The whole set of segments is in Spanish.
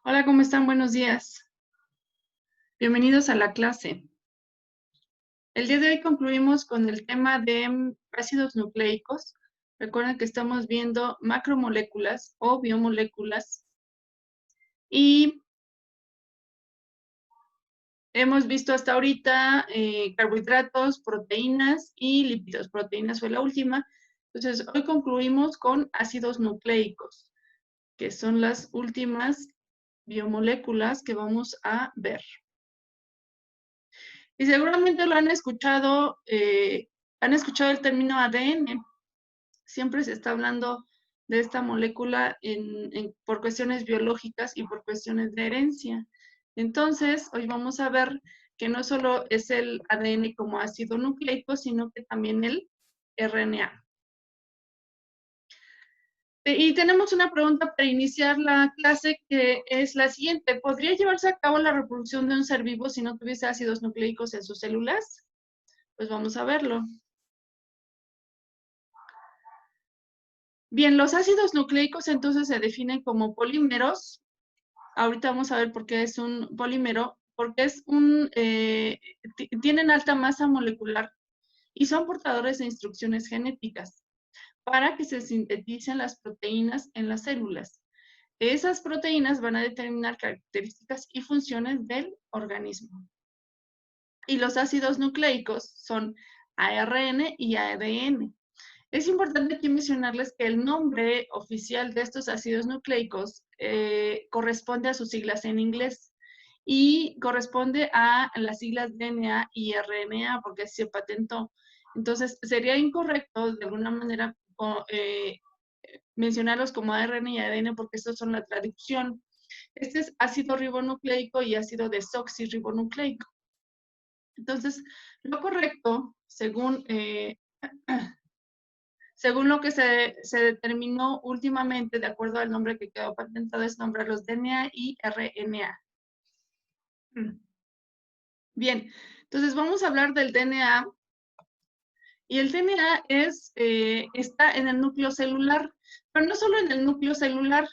Hola, ¿cómo están? Buenos días. Bienvenidos a la clase. El día de hoy concluimos con el tema de ácidos nucleicos. Recuerden que estamos viendo macromoléculas o biomoléculas y hemos visto hasta ahorita carbohidratos, proteínas y lípidos. Proteínas fue la última. Entonces, hoy concluimos con ácidos nucleicos, que son las últimas biomoléculas que vamos a ver. Y seguramente lo han escuchado el término ADN. Siempre se está hablando de esta molécula por cuestiones biológicas y por cuestiones de herencia. Entonces, hoy vamos a ver que no solo es el ADN como ácido nucleico, sino que también el RNA. Y tenemos una pregunta para iniciar la clase que es la siguiente. ¿Podría llevarse a cabo la reproducción de un ser vivo si no tuviese ácidos nucleicos en sus células? Pues vamos a verlo. Bien, los ácidos nucleicos entonces se definen como polímeros. Ahorita vamos a ver por qué es un polímero, porque tienen alta masa molecular y son portadores de instrucciones genéticas para que se sinteticen las proteínas en las células. Esas proteínas van a determinar características y funciones del organismo. Y los ácidos nucleicos son ARN y ADN. Es importante aquí mencionarles que el nombre oficial de estos ácidos nucleicos corresponde a sus siglas en inglés y corresponde a las siglas DNA y RNA, porque así se patentó. Entonces, sería incorrecto de alguna manera mencionarlos como ARN y ADN porque estos son la traducción. Este es ácido ribonucleico y ácido desoxirribonucleico. Entonces, lo correcto, según lo que se determinó últimamente, de acuerdo al nombre que quedó patentado, es nombrarlos DNA y RNA. Bien, entonces vamos a hablar del DNA. Y el DNA está en el núcleo celular, pero no solo en el núcleo celular.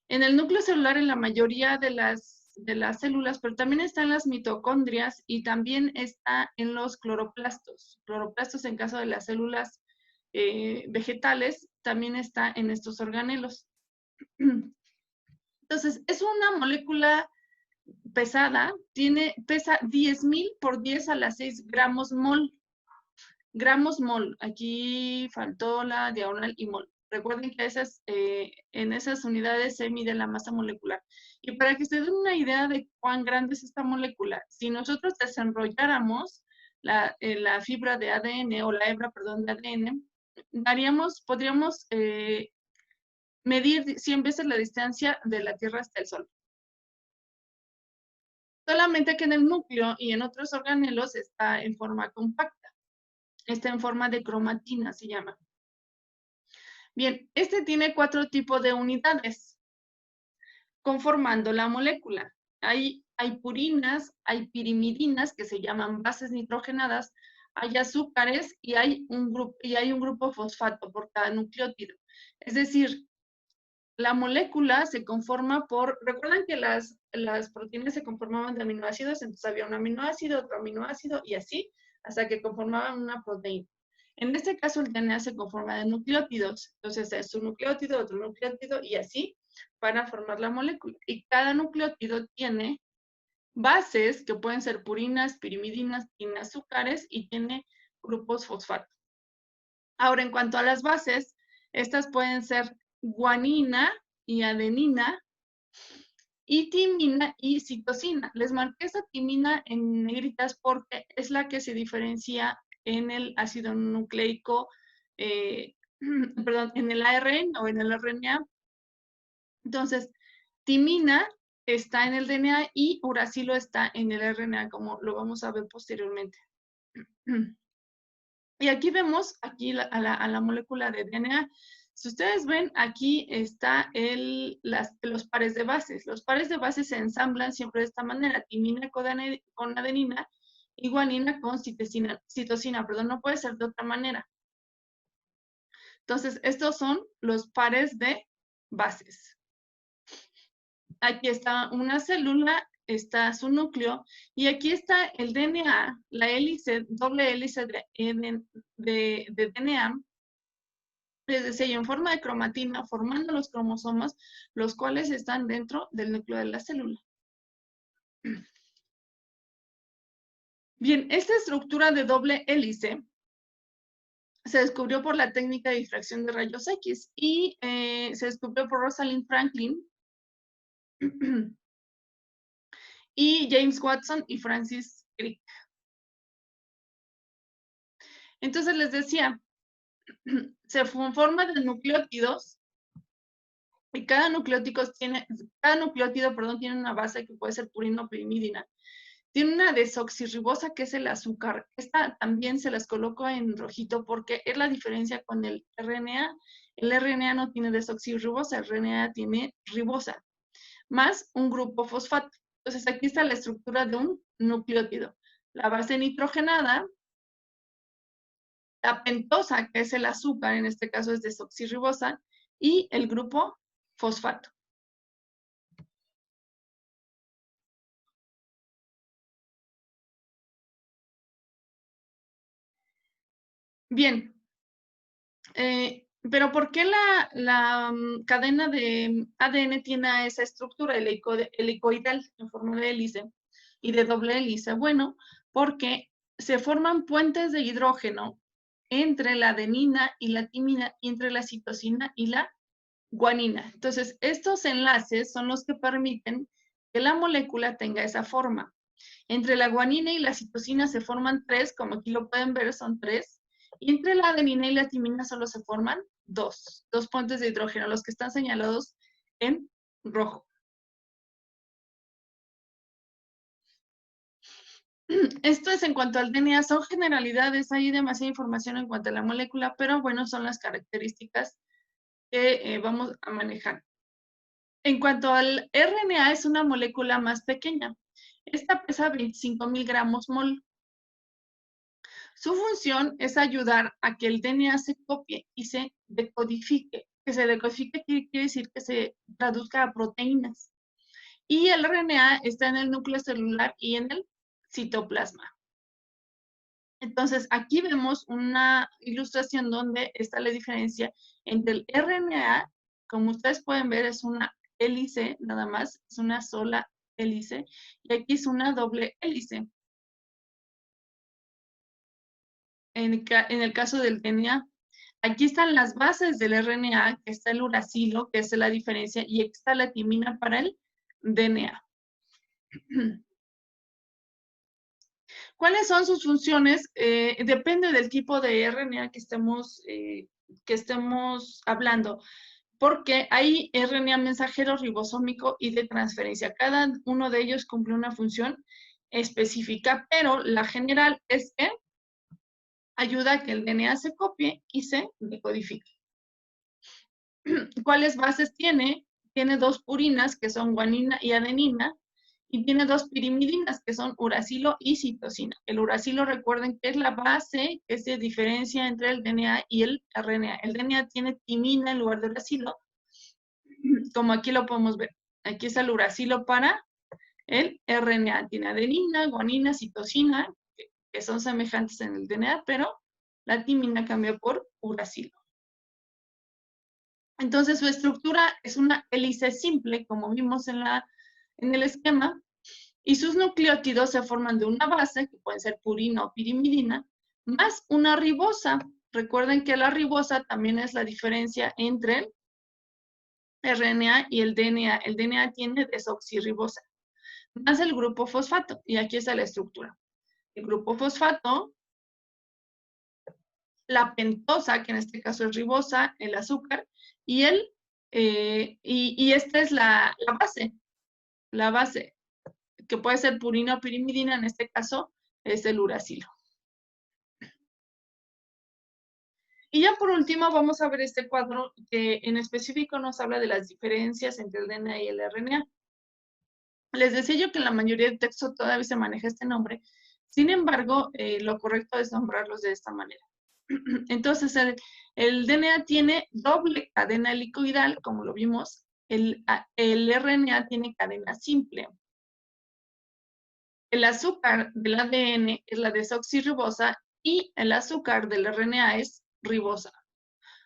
En el núcleo celular, en la mayoría de las células, pero también está en las mitocondrias y también está en los cloroplastos. Cloroplastos, en caso de las células vegetales, también está en estos organelos. Entonces, es una molécula pesada, pesa 10,000 por 10 a la 6 gramos mol. Gramos mol, aquí faltó la diagonal y mol. Recuerden que en esas unidades se mide la masa molecular. Y para que se den una idea de cuán grande es esta molécula, si nosotros desenrolláramos la fibra de ADN o la hebra, perdón, de ADN, podríamos medir 100 veces la distancia de la Tierra hasta el Sol. Solamente que en el núcleo y en otros organelos está en forma compacta. Está en forma de cromatina, se llama. Bien, este tiene 4 tipos de unidades conformando la molécula. Hay purinas, hay pirimidinas, que se llaman bases nitrogenadas, hay azúcares y hay un grupo fosfato por cada nucleótido. Es decir, la molécula se conforma recuerdan que las proteínas se conformaban de aminoácidos, entonces había un aminoácido, otro aminoácido y así, hasta que conformaban una proteína. En este caso, el DNA se conforma de nucleótidos, entonces es un nucleótido, otro nucleótido y así para formar la molécula. Y cada nucleótido tiene bases que pueden ser purinas, pirimidinas, tiene azúcares y tiene grupos fosfato. Ahora, en cuanto a las bases, estas pueden ser guanina y adenina, y timina y citosina. Les marqué esa timina en negritas porque es la que se diferencia en el ácido nucleico, perdón, en el ARN o en el RNA. Entonces, timina está en el DNA y uracilo está en el RNA, como lo vamos a ver posteriormente. Y aquí vemos a la molécula de DNA. Si ustedes ven, aquí está los pares de bases. Los pares de bases se ensamblan siempre de esta manera. Timina con adenina y guanina con citosina, perdón, no puede ser de otra manera. Entonces, estos son los pares de bases. aquí está una célula, está su núcleo, y aquí está el DNA, la hélice, doble hélice de DNA, les decía yo, en forma de cromatina, formando los cromosomas, los cuales están dentro del núcleo de la célula. Bien, esta estructura de doble hélice se descubrió por la técnica de difracción de rayos X y se descubrió por Rosalind Franklin y James Watson y Francis Crick. Entonces les decía, se forma de nucleótidos y cada nucleótido tiene una base que puede ser purina o pirimidina. Tiene una desoxirribosa que es el azúcar. Esta también se las coloco en rojito porque es la diferencia con el RNA. El RNA no tiene desoxirribosa, el RNA tiene ribosa, más un grupo fosfato. Entonces aquí está la estructura de un nucleótido. La base nitrogenada, la pentosa, que es el azúcar, en este caso es desoxirribosa, y el grupo fosfato. Bien, pero ¿por qué la cadena de ADN tiene esa estructura helicoidal en forma de hélice y de doble hélice? Bueno, porque se forman puentes de hidrógeno entre la adenina y la timina y entre la citosina y la guanina. Entonces, estos enlaces son los que permiten que la molécula tenga esa forma. Entre la guanina y la citosina se forman 3, como aquí lo pueden ver, son 3. Y entre la adenina y la timina solo se forman 2 puentes de hidrógeno, los que están señalados en rojo. Esto es en cuanto al DNA, son generalidades, hay demasiada información en cuanto a la molécula, pero bueno, son las características que vamos a manejar. En cuanto al RNA, es una molécula más pequeña. Esta pesa 25,000 gramos mol. Su función es ayudar a que el DNA se copie y se decodifique. Que se decodifique quiere decir que se traduzca a proteínas. Y el RNA está en el núcleo celular y en el citoplasma. Entonces, aquí vemos una ilustración donde está la diferencia entre el RNA, como ustedes pueden ver, es una hélice, nada más, es una sola hélice, y aquí es una doble hélice. En el caso del DNA, aquí están las bases del RNA, que está el uracilo, que es la diferencia, y aquí está la timina para el DNA. ¿Cuáles son sus funciones? Depende del tipo de RNA que estemos hablando, porque hay RNA mensajero, ribosómico y de transferencia. Cada uno de ellos cumple una función específica, pero la general es que ayuda a que el DNA se copie y se decodifique. ¿Cuáles bases tiene? Tiene 2 purinas, que son guanina y adenina, y tiene 2 pirimidinas, que son uracilo y citosina. El uracilo, recuerden que es la base que se diferencia entre el DNA y el RNA. El DNA tiene timina en lugar de uracilo, como aquí lo podemos ver. Aquí es el uracilo para el RNA. Tiene adenina, guanina, citosina, que son semejantes en el DNA, pero la timina cambia por uracilo. Entonces, su estructura es una hélice simple, como vimos en el esquema, y sus nucleótidos se forman de una base, que puede ser purina o pirimidina, más una ribosa. Recuerden que la ribosa también es la diferencia entre el RNA y el DNA. El DNA tiene desoxirribosa, más el grupo fosfato, y aquí está la estructura. El grupo fosfato, la pentosa, que en este caso es ribosa, el azúcar, y esta es la base, que puede ser purina o pirimidina, en este caso es el uracilo. Y ya por último vamos a ver este cuadro que en específico nos habla de las diferencias entre el DNA y el RNA. Les decía yo que en la mayoría de textos todavía se maneja este nombre, sin embargo, lo correcto es nombrarlos de esta manera. Entonces, el DNA tiene doble cadena helicoidal, como lo vimos, el RNA tiene cadena simple. El azúcar del ADN es la desoxirribosa y el azúcar del RNA es ribosa.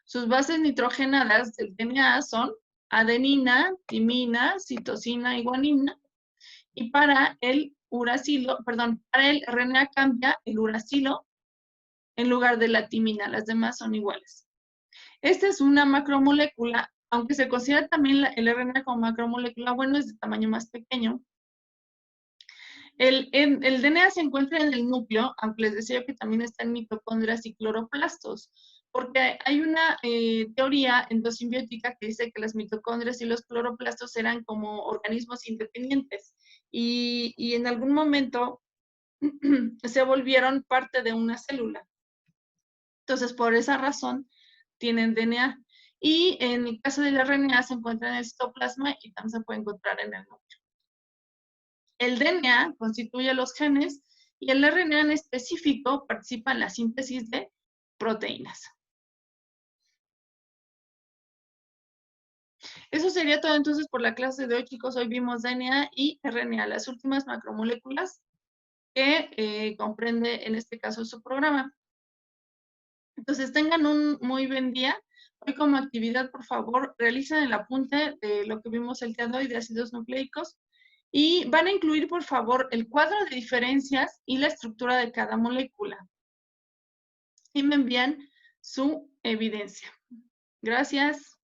Sus bases nitrogenadas del DNA son adenina, timina, citosina y guanina. Y para el para el RNA cambia el uracilo en lugar de la timina. Las demás son iguales. Esta es una macromolécula, aunque se considera también el RNA como macromolécula, bueno, es de tamaño más pequeño. El DNA se encuentra en el núcleo, aunque les decía que también está en mitocondrias y cloroplastos, porque hay una teoría endosimbiótica que dice que las mitocondrias y los cloroplastos eran como organismos independientes y en algún momento se volvieron parte de una célula. Entonces, por esa razón, tienen DNA. Y en el caso del RNA se encuentra en el citoplasma y también se puede encontrar en el núcleo. El DNA constituye los genes y el RNA en específico participa en la síntesis de proteínas. Eso sería todo entonces por la clase de hoy, chicos. Hoy vimos DNA y RNA, las últimas macromoléculas que comprende en este caso su programa. Entonces tengan un muy buen día. Hoy como actividad, por favor, realicen el apunte de lo que vimos el día de hoy de ácidos nucleicos. Y van a incluir, por favor, el cuadro de diferencias y la estructura de cada molécula. Y me envían su evidencia. Gracias.